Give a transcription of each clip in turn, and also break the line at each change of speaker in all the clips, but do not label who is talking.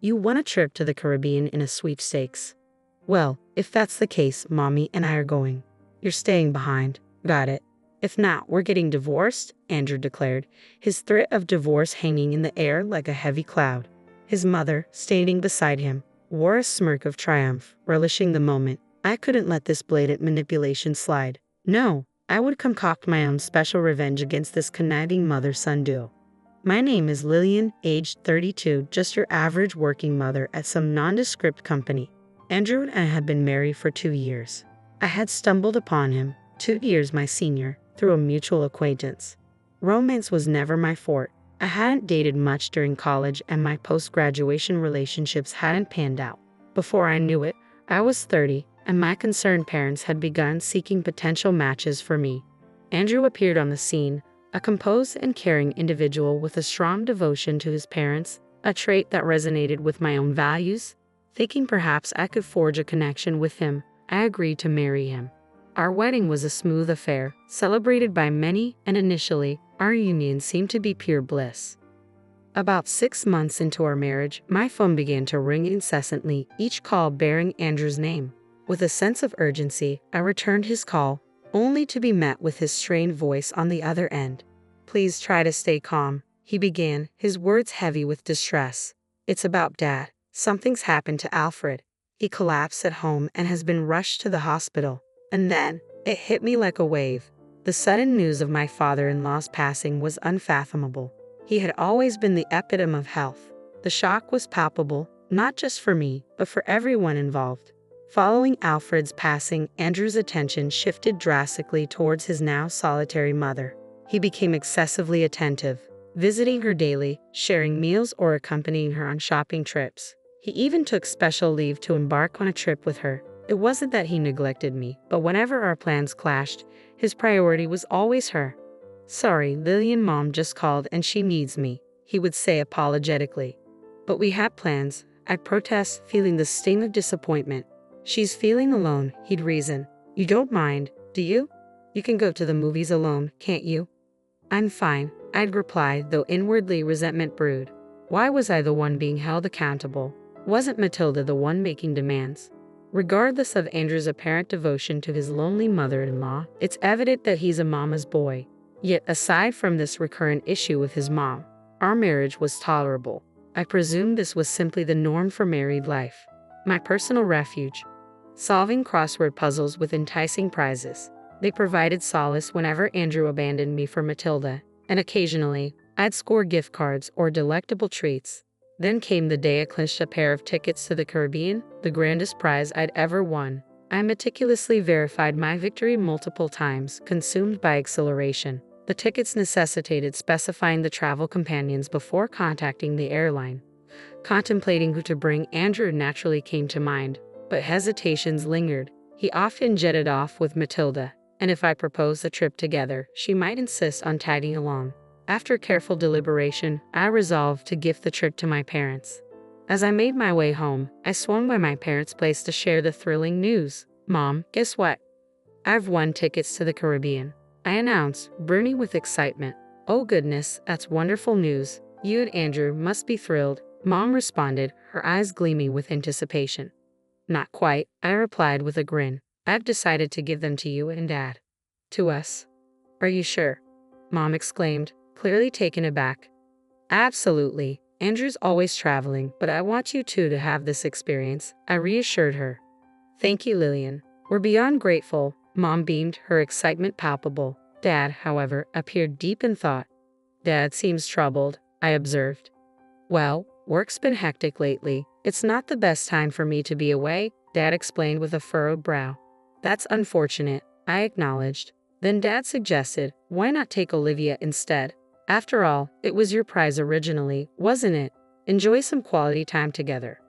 You won a trip to the Caribbean in a sweepstakes. Well, if that's the case, Mommy and I are going. You're staying behind. Got it. If not, we're getting divorced, Andrew declared, his threat of divorce hanging in the air like a heavy cloud. His mother, standing beside him, wore a smirk of triumph, relishing the moment. I couldn't let this blatant manipulation slide. No, I would concoct my own special revenge against this conniving mother-son duo. My name is Lillian, aged 32, just your average working mother at some nondescript company. Andrew and I had been married for 2 years. I had stumbled upon him, 2 years my senior, through a mutual acquaintance. Romance was never my forte. I hadn't dated much during college and my post-graduation relationships hadn't panned out. Before I knew it, I was 30, and my concerned parents had begun seeking potential matches for me. Andrew appeared on the scene, a composed and caring individual with a strong devotion to his parents, a trait that resonated with my own values. Thinking perhaps I could forge a connection with him, I agreed to marry him. Our wedding was a smooth affair, celebrated by many, and initially, our union seemed to be pure bliss. About 6 months into our marriage, my phone began to ring incessantly, each call bearing Andrew's name. With a sense of urgency, I returned his call, only to be met with his strained voice on the other end. "Please try to stay calm," he began, his words heavy with distress. "It's about Dad. Something's happened to Alfred. He collapsed at home and has been rushed to the hospital." And then, it hit me like a wave. The sudden news of my father-in-law's passing was unfathomable. He had always been the epitome of health. The shock was palpable, not just for me, but for everyone involved. Following Alfred's passing, Andrew's attention shifted drastically towards his now solitary mother. He became excessively attentive, visiting her daily, sharing meals or accompanying her on shopping trips. He even took special leave to embark on a trip with her. It wasn't that he neglected me, but whenever our plans clashed, his priority was always her. "Sorry, Lillian, Mom just called and she needs me," he would say apologetically. "But we had plans," I'd protest, feeling the sting of disappointment. "She's feeling alone," he'd reason. "You don't mind, do you? You can go to the movies alone, can't you?" "I'm fine," I'd reply, though inwardly resentment brewed. Why was I the one being held accountable? Wasn't Matilda the one making demands? Regardless of Andrew's apparent devotion to his lonely mother-in-law, it's evident that he's a mama's boy. Yet aside from this recurrent issue with his mom, our marriage was tolerable. I presume this was simply the norm for married life. My personal refuge. Solving crossword puzzles with enticing prizes. They provided solace whenever Andrew abandoned me for Matilda, and occasionally, I'd score gift cards or delectable treats. Then came the day I clinched a pair of tickets to the Caribbean, the grandest prize I'd ever won. I meticulously verified my victory multiple times, consumed by exhilaration. The tickets necessitated specifying the travel companions before contacting the airline. Contemplating who to bring Andrew naturally came to mind, but hesitations lingered. He often jetted off with Matilda, and if I proposed a trip together, she might insist on tagging along. After careful deliberation, I resolved to gift the trip to my parents. As I made my way home, I swung by my parents' place to share the thrilling news. "Mom, guess what? I've won tickets to the Caribbean," I announced, brimming with excitement. "Oh goodness, that's wonderful news. You and Andrew must be thrilled," Mom responded, her eyes gleaming with anticipation. "Not quite," I replied with a grin. "I've decided to give them to you and Dad." "To us? Are you sure?" Mom exclaimed, clearly taken aback. "Absolutely. Andrew's always traveling, but I want you two to have this experience," I reassured her. "Thank you, Lillian. We're beyond grateful," Mom beamed, her excitement palpable. Dad, however, appeared deep in thought. "Dad seems troubled," I observed. "Well, work's been hectic lately. It's not the best time for me to be away," Dad explained with a furrowed brow. "That's unfortunate," I acknowledged. Then Dad suggested, "Why not take Olivia instead? After all, it was your prize originally, wasn't it? Enjoy some quality time together."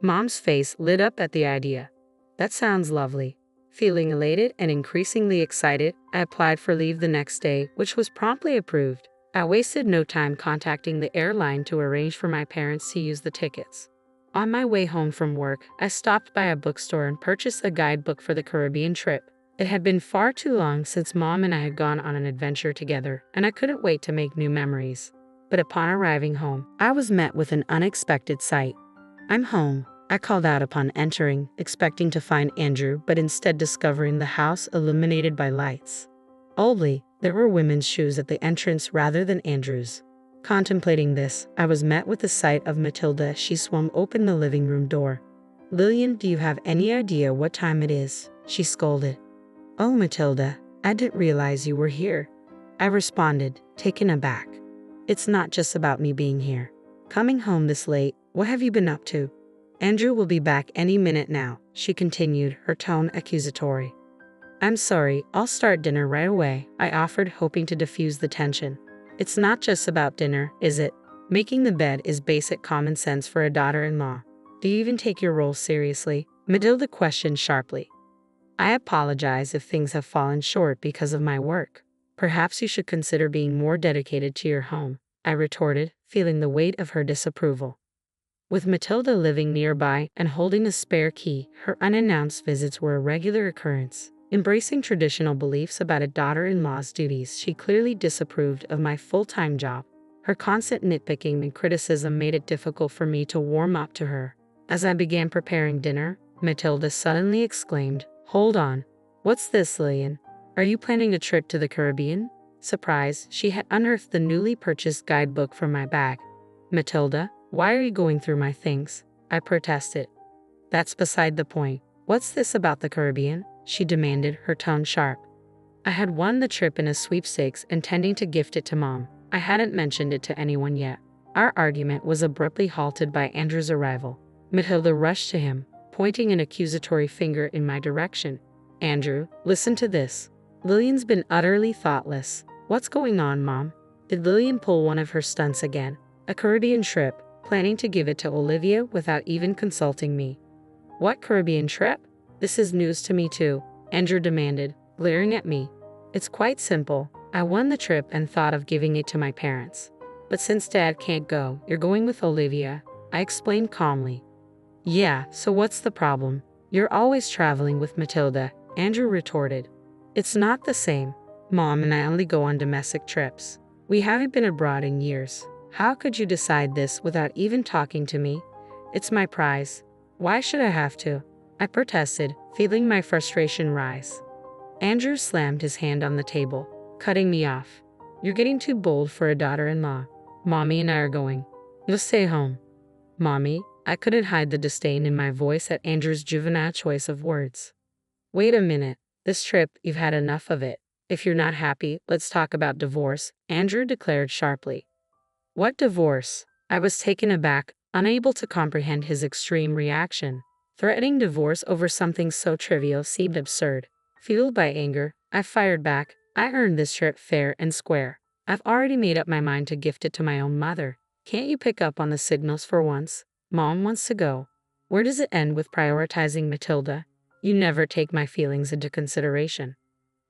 Mom's face lit up at the idea. "That sounds lovely." Feeling elated and increasingly excited, I applied for leave the next day, which was promptly approved. I wasted no time contacting the airline to arrange for my parents to use the tickets. On my way home from work, I stopped by a bookstore and purchased a guidebook for the Caribbean trip. It had been far too long since Mom and I had gone on an adventure together, and I couldn't wait to make new memories. But upon arriving home, I was met with an unexpected sight. I'm home, I called out upon entering, expecting to find Andrew, but instead discovering the house illuminated by lights. Oddly, there were women's shoes at the entrance rather than Andrew's. Contemplating this, I was met with the sight of Matilda as she swung open the living room door. "Lillian, do you have any idea what time it is?" she scolded. "Oh, Matilda, I didn't realize you were here," I responded, taken aback. "It's not just about me being here. Coming home this late, what have you been up to?" "Andrew will be back any minute now," she continued, her tone accusatory. "I'm sorry, I'll start dinner right away," I offered, hoping to diffuse the tension. "It's not just about dinner, is it? Making the bed is basic common sense for a daughter-in-law. Do you even take your role seriously?" Matilda questioned sharply. "I apologize if things have fallen short because of my work. Perhaps you should consider being more dedicated to your home," I retorted, feeling the weight of her disapproval. With Matilda living nearby and holding a spare key, her unannounced visits were a regular occurrence. Embracing traditional beliefs about a daughter-in-law's duties, she clearly disapproved of my full-time job. Her constant nitpicking and criticism made it difficult for me to warm up to her. As I began preparing dinner, Matilda suddenly exclaimed, "Hold on. What's this, Lillian? Are you planning a trip to the Caribbean?" Surprised, she had unearthed the newly purchased guidebook from my bag. "Matilda, why are you going through my things?" I protested. "That's beside the point. What's this about the Caribbean?" she demanded, her tone sharp. I had won the trip in a sweepstakes, intending to gift it to Mom. I hadn't mentioned it to anyone yet. Our argument was abruptly halted by Andrew's arrival. Matilda rushed to him, pointing an accusatory finger in my direction. "Andrew, listen to this. Lillian's been utterly thoughtless." "What's going on, Mom? Did Lillian pull one of her stunts again? A Caribbean trip, planning to give it to Olivia without even consulting me?" "What Caribbean trip? This is news to me too," Andrew demanded, glaring at me. "It's quite simple. I won the trip and thought of giving it to my parents. But since Dad can't go, you're going with Olivia," I explained calmly. "Yeah, so what's the problem? You're always traveling with Matilda," Andrew retorted. "It's not the same. Mom and I only go on domestic trips. We haven't been abroad in years. How could you decide this without even talking to me? It's my prize. Why should I have to?" I protested, feeling my frustration rise. Andrew slammed his hand on the table, cutting me off. "You're getting too bold for a daughter-in-law. Mommy and I are going. You'll stay home." "Mommy?" I couldn't hide the disdain in my voice at Andrew's juvenile choice of words. "Wait a minute. This trip, you've had enough of it. If you're not happy, let's talk about divorce," Andrew declared sharply. "What divorce?" I was taken aback, unable to comprehend his extreme reaction. Threatening divorce over something so trivial seemed absurd. Fueled by anger, I fired back, "I earned this trip fair and square. I've already made up my mind to gift it to my own mother. Can't you pick up on the signals for once? Mom wants to go. Where does it end with prioritizing Matilda? You never take my feelings into consideration."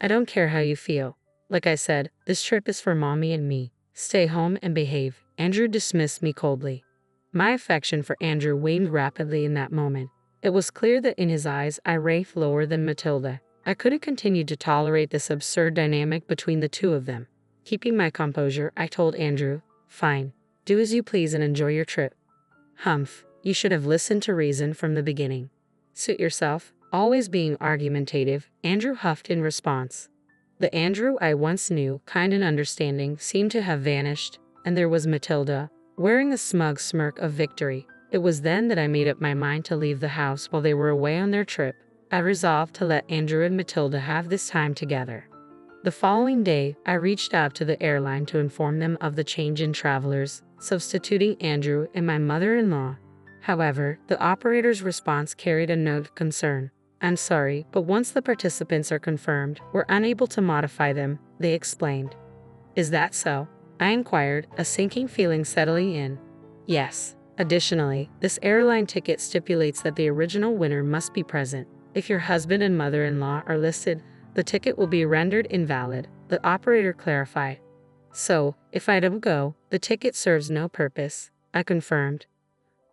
"I don't care how you feel. Like I said, this trip is for Mommy and me. Stay home and behave." Andrew dismissed me coldly. My affection for Andrew waned rapidly in that moment. It was clear that in his eyes I ranked lower than Matilda. I couldn't continue to tolerate this absurd dynamic between the two of them. Keeping my composure, I told Andrew, "Fine. Do as you please and enjoy your trip." "Humph, you should have listened to reason from the beginning." "Suit yourself." Always being argumentative, Andrew huffed in response. The Andrew I once knew, kind and understanding, seemed to have vanished, and there was Matilda, wearing a smug smirk of victory. It was then that I made up my mind to leave the house while they were away on their trip. I resolved to let Andrew and Matilda have this time together. The following day, I reached out to the airline to inform them of the change in travelers, substituting Andrew and my mother-in-law. However, the operator's response carried a note of concern. "I'm sorry, but once the participants are confirmed, we're unable to modify them," they explained. "Is that so?" I inquired, a sinking feeling settling in. "Yes. Additionally, this airline ticket stipulates that the original winner must be present. If your husband and mother-in-law are listed, the ticket will be rendered invalid," the operator clarified. "So, if I don't go, the ticket serves no purpose," I confirmed.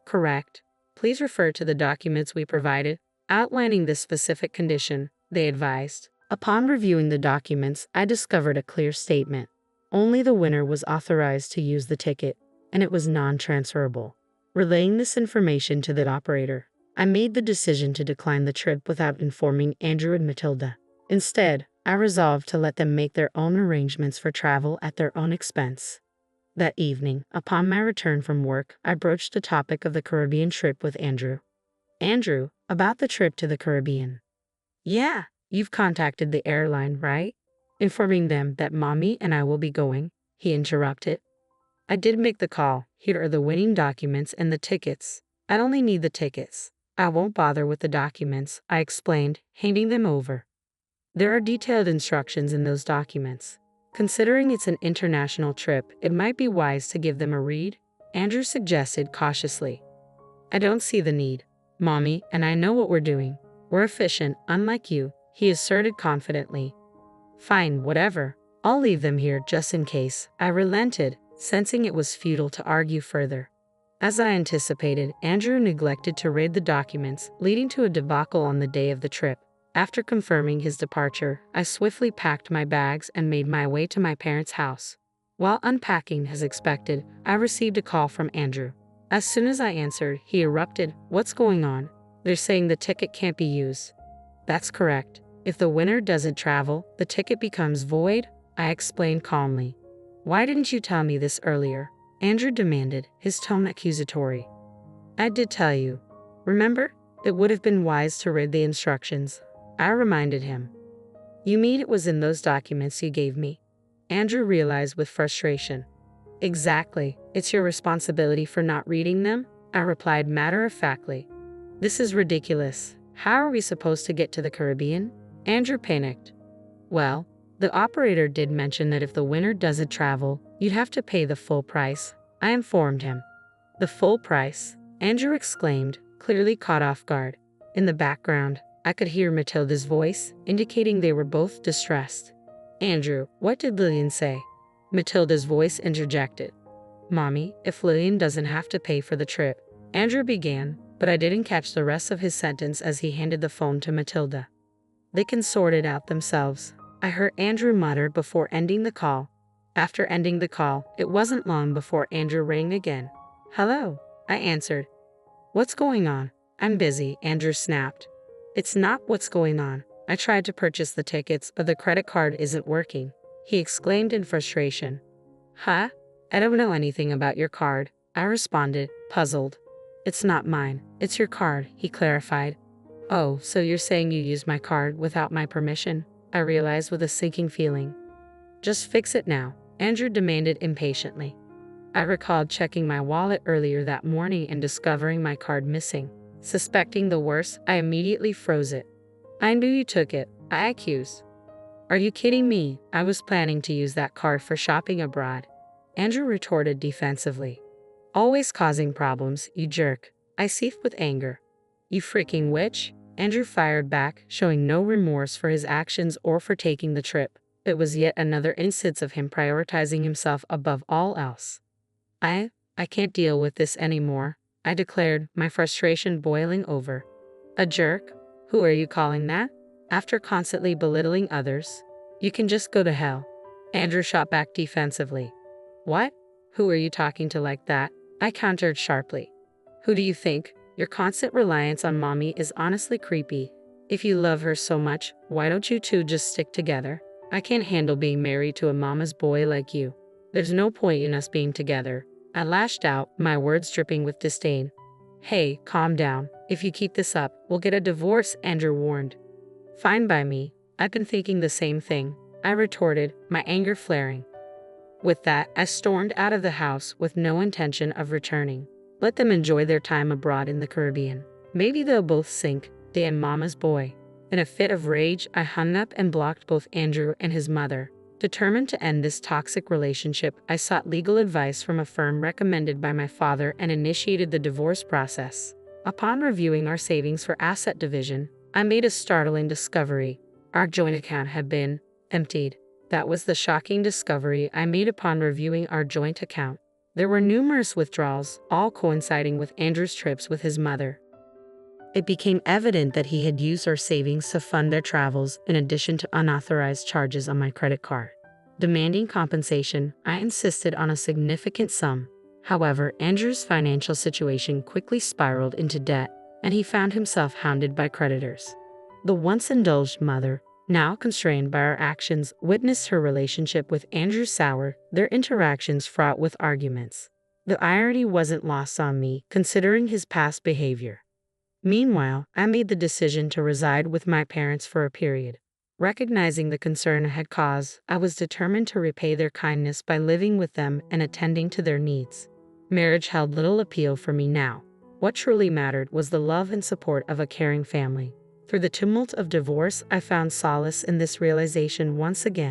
"Correct. Please refer to the documents we provided, outlining this specific condition," they advised. Upon reviewing the documents, I discovered a clear statement. Only the winner was authorized to use the ticket, and it was non-transferable. Relaying this information to the operator, I made the decision to decline the trip without informing Andrew and Matilda. Instead, I resolved to let them make their own arrangements for travel at their own expense. That evening, upon my return from work, I broached the topic of the Caribbean trip with Andrew. Andrew, about the trip to the Caribbean. Yeah, you've contacted the airline, right? Informing them that Mommy and I will be going, he interrupted. I did make the call. Here are the winning documents and the tickets. I only need the tickets. I won't bother with the documents, I explained, handing them over. There are detailed instructions in those documents. Considering it's an international trip, it might be wise to give them a read, Andrew suggested cautiously. I don't see the need. Mommy and I know what we're doing. We're efficient, unlike you, he asserted confidently. Fine, whatever. I'll leave them here just in case. I relented, sensing it was futile to argue further. As I anticipated, Andrew neglected to read the documents, leading to a debacle on the day of the trip. After confirming his departure, I swiftly packed my bags and made my way to my parents' house. While unpacking as expected, I received a call from Andrew. As soon as I answered, he erupted, "What's going on? They're saying the ticket can't be used." That's correct. If the winner doesn't travel, the ticket becomes void, I explained calmly. Why didn't you tell me this earlier? Andrew demanded, his tone accusatory. I did tell you. Remember? It would have been wise to read the instructions. I reminded him. You mean it was in those documents you gave me? Andrew realized with frustration. Exactly. It's your responsibility for not reading them, I replied matter-of-factly. This is ridiculous. How are we supposed to get to the Caribbean? Andrew panicked. Well, the operator did mention that if the winner doesn't travel, you'd have to pay the full price, I informed him. The full price? Andrew exclaimed, clearly caught off guard. In the background, I could hear Matilda's voice, indicating they were both distressed. Andrew, what did Lillian say? Matilda's voice interjected. Mommy, if Lillian doesn't have to pay for the trip, Andrew began, but I didn't catch the rest of his sentence as he handed the phone to Matilda. They can sort it out themselves, I heard Andrew mutter before ending the call. After ending the call, it wasn't long before Andrew rang again. Hello, I answered. What's going on? I'm busy, Andrew snapped. It's not what's going on. I tried to purchase the tickets, but the credit card isn't working, he exclaimed in frustration. Huh? I don't know anything about your card, I responded, puzzled. It's not mine, it's your card, he clarified. Oh, so you're saying you used my card without my permission? I realized with a sinking feeling. Just fix it now, Andrew demanded impatiently. I recalled checking my wallet earlier that morning and discovering my card missing. Suspecting the worst, I immediately froze it. I knew you took it, I accused. Are you kidding me? I was planning to use that card for shopping abroad, Andrew retorted defensively. Always causing problems, you jerk, I seethed with anger. You freaking witch, Andrew fired back, showing no remorse for his actions or for taking the trip. It was yet another instance of him prioritizing himself above all else. I can't deal with this anymore, I declared, my frustration boiling over. A jerk? Who are you calling that? After constantly belittling others, you can just go to hell. Andrew shot back defensively. What? Who are you talking to like that? I countered sharply. Who do you think? Your constant reliance on Mommy is honestly creepy. If you love her so much, why don't you two just stick together? I can't handle being married to a mama's boy like you. There's no point in us being together. I lashed out, my words dripping with disdain. Hey, calm down. If you keep this up, we'll get a divorce, Andrew warned. Fine by me. I've been thinking the same thing, I retorted, my anger flaring. With that, I stormed out of the house with no intention of returning. Let them enjoy their time abroad in the Caribbean. Maybe they'll both sink, damn mama's boy. In a fit of rage, I hung up and blocked both Andrew and his mother. Determined to end this toxic relationship, I sought legal advice from a firm recommended by my father and initiated the divorce process. Upon reviewing our savings for asset division, I made a startling discovery. Our joint account had been emptied. That was the shocking discovery I made upon reviewing our joint account. There were numerous withdrawals, all coinciding with Andrew's trips with his mother. It became evident that he had used our savings to fund their travels in addition to unauthorized charges on my credit card. Demanding compensation, I insisted on a significant sum. However, Andrew's financial situation quickly spiraled into debt, and he found himself hounded by creditors. The once indulged mother, now constrained by her actions, witnessed her relationship with Andrew sour, their interactions fraught with arguments. The irony wasn't lost on me, considering his past behavior. Meanwhile, I made the decision to reside with my parents for a period. Recognizing the concern I had caused, I was determined to repay their kindness by living with them and attending to their needs. Marriage held little appeal for me now. What truly mattered was the love and support of a caring family. Through the tumult of divorce, I found solace in this realization once again.